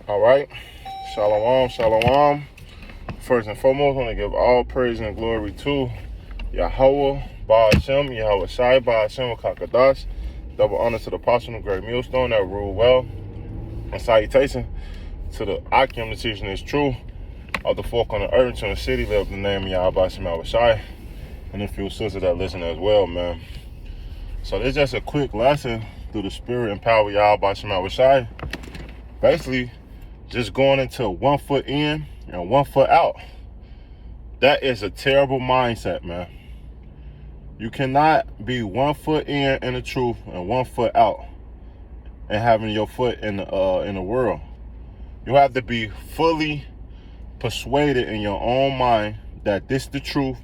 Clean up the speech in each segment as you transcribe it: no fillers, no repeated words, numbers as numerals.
All right. Shalom, shalom. First and foremost, I want to give all praise and glory to Yahweh, Ba'ashem, Yahweh Shai, Ba'ashem, Kakadash. Double honor to the apostle of Great Millstone that rule well. And salutation to the Akim, the teaching is true. Of the folk on the earth, in the city, live the name of Yahweh, Ba'ashem, Yahweh Shai. And a few sisters that listen as well, man. So this is just a quick lesson through the spirit and power of Yahweh, Ba'ashem, Yahweh Shai. Basically, just going into 1 foot in and 1 foot out. That is a terrible mindset, man. You cannot be 1 foot in the truth and 1 foot out and having your foot in the world. You have to be fully persuaded in your own mind that this is the truth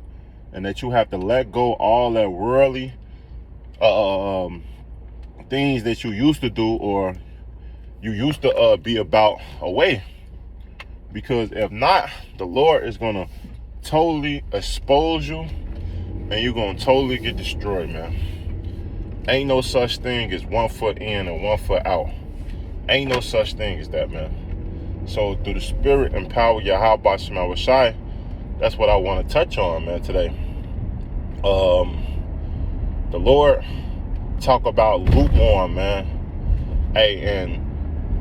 and that you have to let go all that worldly things that you used to do or you used to be about away. Because if not, the Lord is going to totally expose you and you're going to totally get destroyed, man. Ain't no such thing as 1 foot in and 1 foot out. Ain't no such thing as that, man. So through the spirit and power of Yahweh Ba'ashem Yahweh Shai, that's what I want to touch on, man, today. The Lord talk about lukewarm, man. Hey, and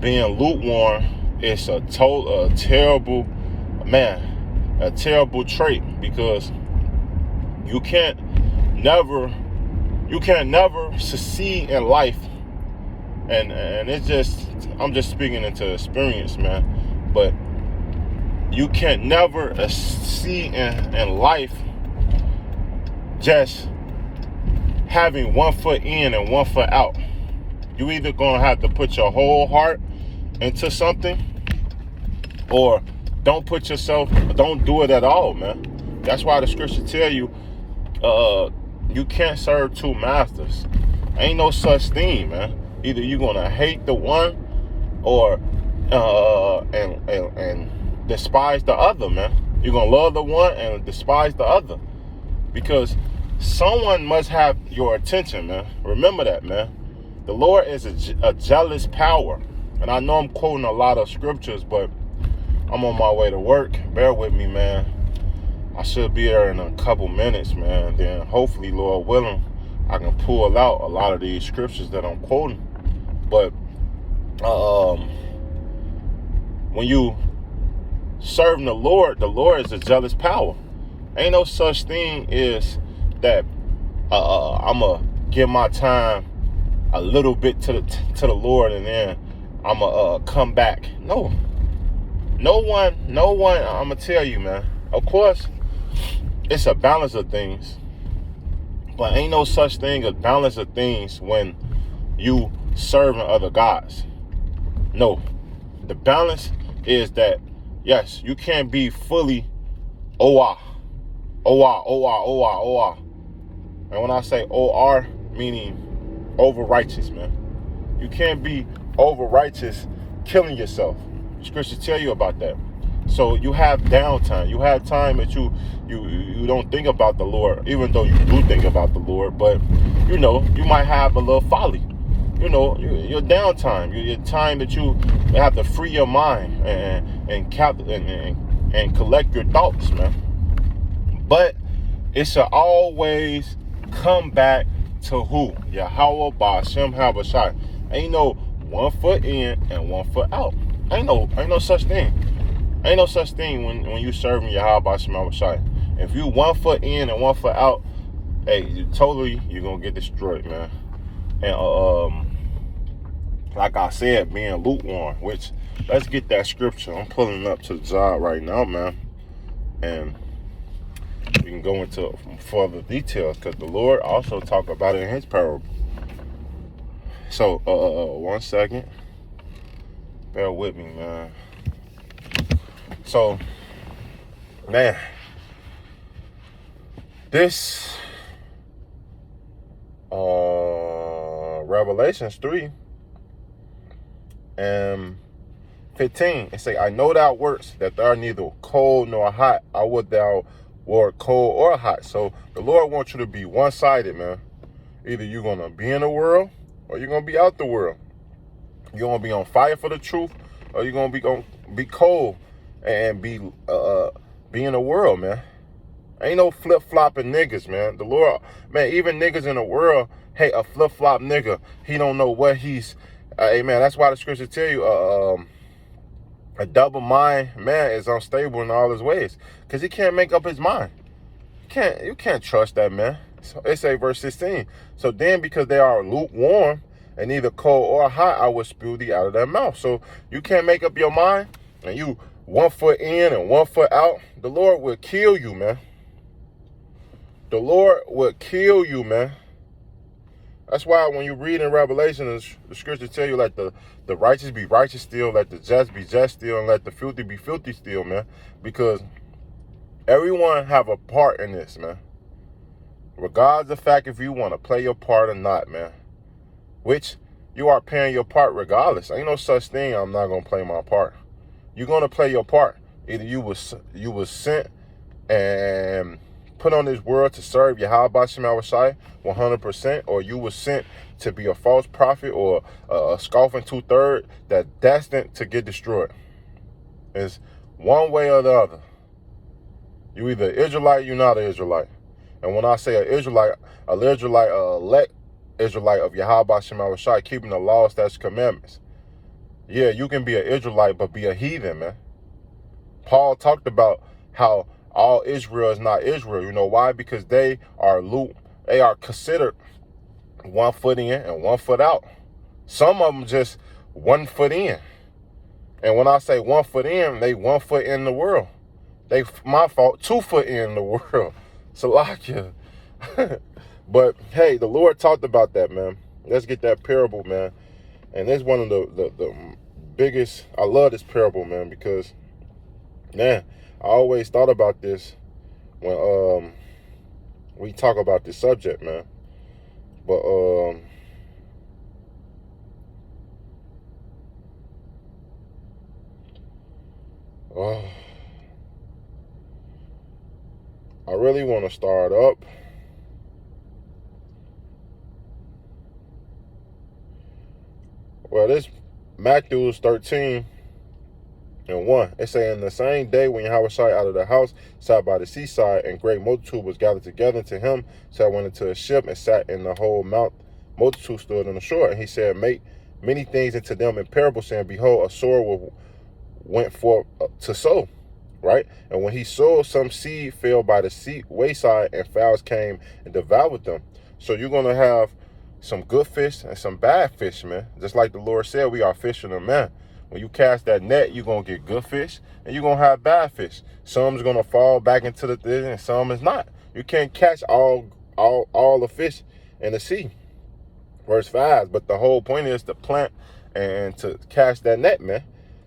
being lukewarm is a terrible, man, a terrible trait, because you can't never succeed in life. And it's just, I'm just speaking into experience, man. But you can't never succeed in life just having 1 foot in and 1 foot out. You either gonna have to put your whole heart into something, or don't do it at all, man. That's why the scripture tell you, you can't serve two masters. Ain't no such thing, man. Either you're gonna hate the one, or and despise the other, man. You're gonna love the one and despise the other, because someone must have your attention, man. Remember that, man. The Lord is a jealous power. And I know I'm quoting a lot of scriptures, but I'm on my way to work. Bear with me, man. I should be there in a couple minutes, man. Then hopefully, Lord willing, I can pull out a lot of these scriptures that I'm quoting. But when you serving the Lord is a jealous power. Ain't no such thing as that I'm going to give my time a little bit to the Lord and then I'm going to come back. No one, I'm going to tell you, man. Of course, it's a balance of things. But ain't no such thing as balance of things when you serving other gods. No. The balance is that, yes, you can't be fully OR. And when I say OR, meaning over righteous, man. You can't be over righteous killing yourself. Scripture tell you about that. So you have downtime. You have time that you don't think about the Lord, even though you do think about the Lord. But you might have a little folly. Your downtime, your time that you have to free your mind and collect your thoughts, man. But it should always come back to who? Yahweh Ba'ashem Yahweh Shai. Ain't no 1 foot in and 1 foot out. Ain't no such thing. Ain't no such thing when you serving Yahweh Ba'ashem Yahweh Shai. If you 1 foot in and 1 foot out, hey, you're gonna get destroyed, man. And like I said, being lukewarm, which let's get that scripture. I'm pulling up to the job right now, man. And we can go into further details because the Lord also talked about it in his parable. So, 1 second. Bear with me, man. So, man, this Revelations 3 and 15, it say, I know thou works, that thou art neither cold nor hot. I would thou were cold or hot. So the Lord wants you to be one-sided, man. Either you're going to be in the world or you're going to be out the world. You're going to be on fire for the truth or you gonna be cold and be in the world, man. Ain't no flip-flopping niggas, man. The Lord, man, even niggas in the world, hey, a flip-flop nigga, he don't know what he's, hey, man, that's why the scripture tell you, a double mind man is unstable in all his ways, because he can't make up his mind. You can't trust that, man. So it say verse 16. So then, because they are lukewarm and neither cold or hot, I will spew thee out of their mouth. So you can't make up your mind, and you 1 foot in and 1 foot out. The Lord will kill you, man. The Lord will kill you, man. That's why when you read in Revelation, the scripture tell you, let the righteous be righteous still, let the just be just still, and let the filthy be filthy still, man. Because everyone have a part in this, man. Regardless of the fact if you want to play your part or not, man. Which you are playing your part regardless. Ain't no such thing, I'm not going to play my part. You're going to play your part. Either you was sent and put on this world to serve Yahweh Shema Shai 100%, or you was sent to be a false prophet or a scoffing 2/3 that's destined to get destroyed. It's one way or the other. You either Israelite, you're not an Israelite. And when I say an Israelite, elect Israelite of Yahweh Shema Shai, keeping the laws, statutes, commandments. Yeah, you can be an Israelite, but be a heathen, man. Paul talked about how all Israel is not Israel. You know why? Because they are considered 1 foot in and 1 foot out. Some of them just 1 foot in. And when I say 1 foot in, they 1 foot in the world. They, my fault, 2 foot in the world. Salakia. But hey, the Lord talked about that, man. Let's get that parable, man. And it's one of the biggest. I love this parable, man, because, man, I always thought about this when we talk about this subject, man. But I really want to start up. Well, this Matthew 13:1. It say, in the same day when Yahweh Shai out of the house sat by the seaside, and great multitude was gathered together to him, so I went into a ship and sat in the whole multitude stood on the shore. And he said, make many things into them in parables, saying, behold, a sower went forth to sow. Right? And when he sowed, some seed fell by the wayside, and fowls came and devoured them. So you're going to have some good fish and some bad fish, man. Just like the Lord said, we are fishermen, man. When you cast that net, you're going to get good fish and you're going to have bad fish. Some's going to fall back into the thing and some is not. You can't catch all the fish in the sea. Verse 5, but the whole point is to plant and to cast that net, man.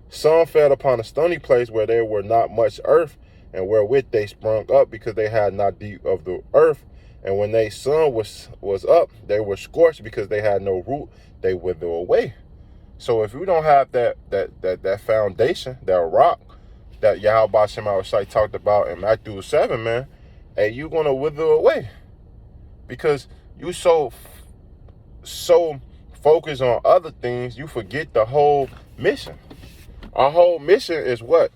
Some fell upon a stony place where there were not much earth, and wherewith they sprung up, because they had not deep of the earth. And when the sun was up, they were scorched, because they had no root, they wither away. So if we don't have that foundation, that rock that Yahweh Shema Shai talked about in Matthew 7, man, hey, you're gonna wither away, because you so focused on other things, you forget the whole mission. Our whole mission is what?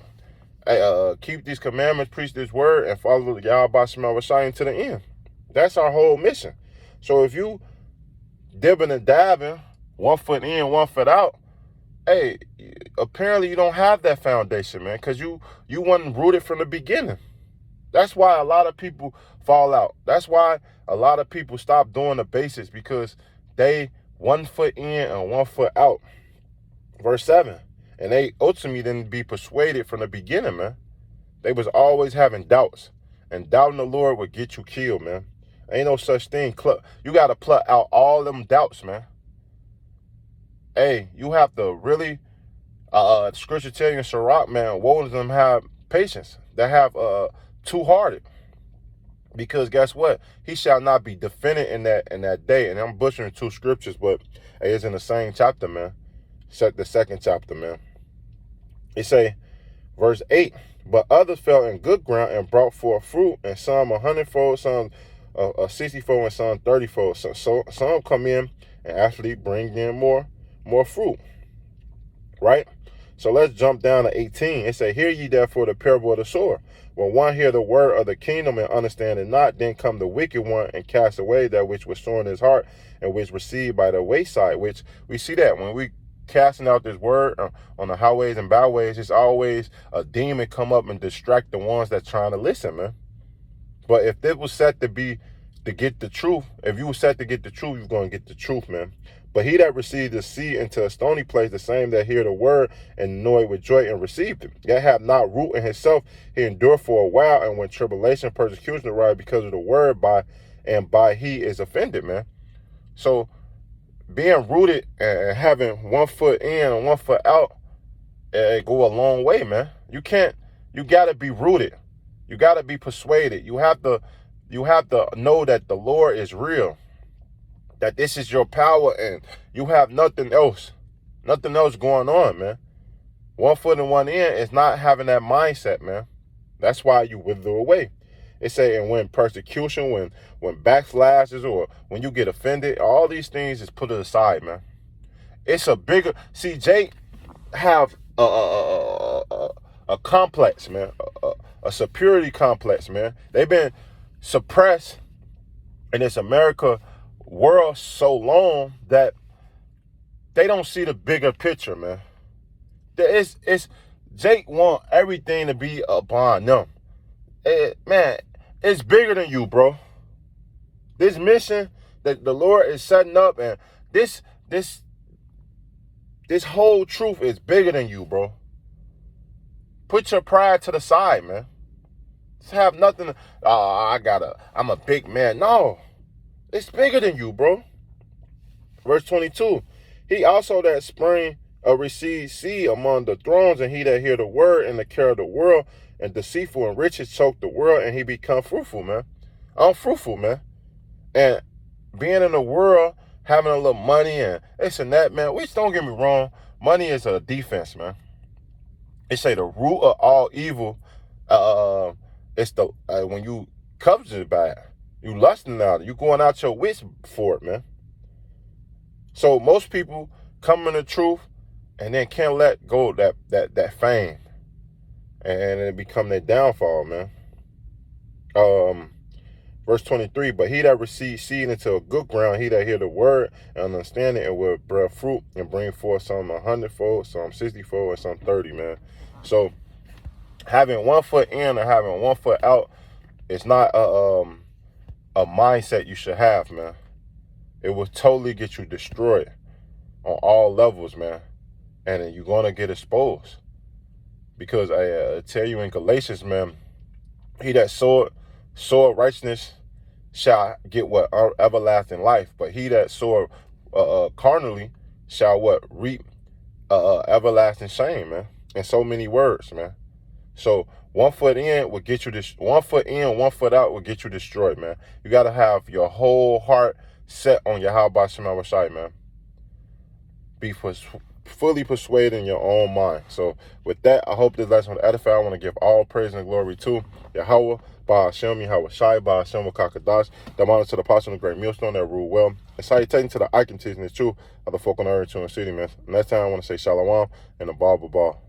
Keep these commandments, preach this word, and follow Yahweh Shema Shai to the end. That's our whole mission. So if you dipping and dabbing, 1 foot in, 1 foot out, hey, apparently you don't have that foundation, man, because you wasn't rooted from the beginning. That's why a lot of people fall out. That's why a lot of people stop doing the basics, because they 1 foot in and 1 foot out. Verse 7. And they ultimately didn't be persuaded from the beginning, man. They was always having doubts. And doubting the Lord would get you killed, man. Ain't no such thing. You got to pluck out all them doubts, man. Hey, you have to really, scripture tell you in Sirach, man, woe to them have patience. That have two-hearted. Because guess what? He shall not be defended in that day. And I'm butchering 2 scriptures, but it's in the same chapter, man. The 2nd chapter, man. It say, verse 8, but others fell in good ground and brought forth fruit, and some 100-fold, some 60-fold, and some 30-fold. So some come in and actually bring in more fruit, right? So let's jump down to 18. It say, hear ye therefore the parable of the sower. When one hear the word of the kingdom and understand it not, then come the wicked one and cast away that which was sown in his heart and which received by the wayside. Which we see that when we casting out this word on the highways and byways, it's always a demon come up and distract the ones that trying to listen, man. But if this was set to be to get the truth, if you were set to get the truth, you're going to get the truth, man. But he that received the seed into a stony place, the same that hear the word and know it with joy and received it, yet have not root in himself, he endure for a while, and when tribulation, persecution arise because of the word, by he is offended, man. So being rooted and having 1 foot in and 1 foot out, it go a long way, man. You got to be rooted. You got to be persuaded. You have to know that the Lord is real, that this is your power, and you have nothing else going on, man. 1 foot and 1 in is not having that mindset, man. That's why you wither away. It say, and when persecution, when backslashes, or when you get offended, all these things is put aside, man. It's a bigger, see, Jake have a complex, man, a superiority complex, man. They've been suppressed in this America world so long that they don't see the bigger picture, man. It's Jake want everything to be upon them. Man, it's bigger than you, bro. This mission that the Lord is setting up, and this whole truth is bigger than you, bro. Put your pride to the side, man. Just have nothing. I'm a big man. No, it's bigger than you, bro. Verse 22. He also that spring received seed among the thrones, and he that hear the word and the care of the world and deceitful and riches choke the world, and he become fruitful, man. I'm fruitful, man. And being in the world, having a little money and this and that, man, which don't get me wrong, money is a defense, man. It say the root of all evil, it's the when you coveted by it, you lusting out it, you going out your wits for it, man. So most people come in the truth and then can't let go of that fame, and it become their downfall, man. Verse 23, but he that receives seed into a good ground, he that hear the word and understand it, and will bear fruit and bring forth some 100-fold, some 60-fold, and some 30, man. So having 1 foot in or having 1 foot out is not a mindset you should have, man. It will totally get you destroyed on all levels, man. And you're going to get exposed. Because I tell you in Galatians, man, he that sowed righteousness shall get what? Everlasting life. But he that sowed carnally shall what? Reap everlasting shame, man. In so many words, man. So 1 foot in will get you this. 1 foot in, 1 foot out will get you destroyed, man. You got to have your whole heart set on Yahweh Shem HaMashiach, man. Be fully persuaded in your own mind. So with that, I hope this lesson will edify. I want to give all praise and glory to Yahweh, Ba'ashem, Yahweh Shai, Ba'ashem, Wakakadash, the honor to the apostle of the great millstone that rule well. And salutation to the icon teaching the truth of the folk on the earth, to the city, man. Next time I want to say Shalom and a ball.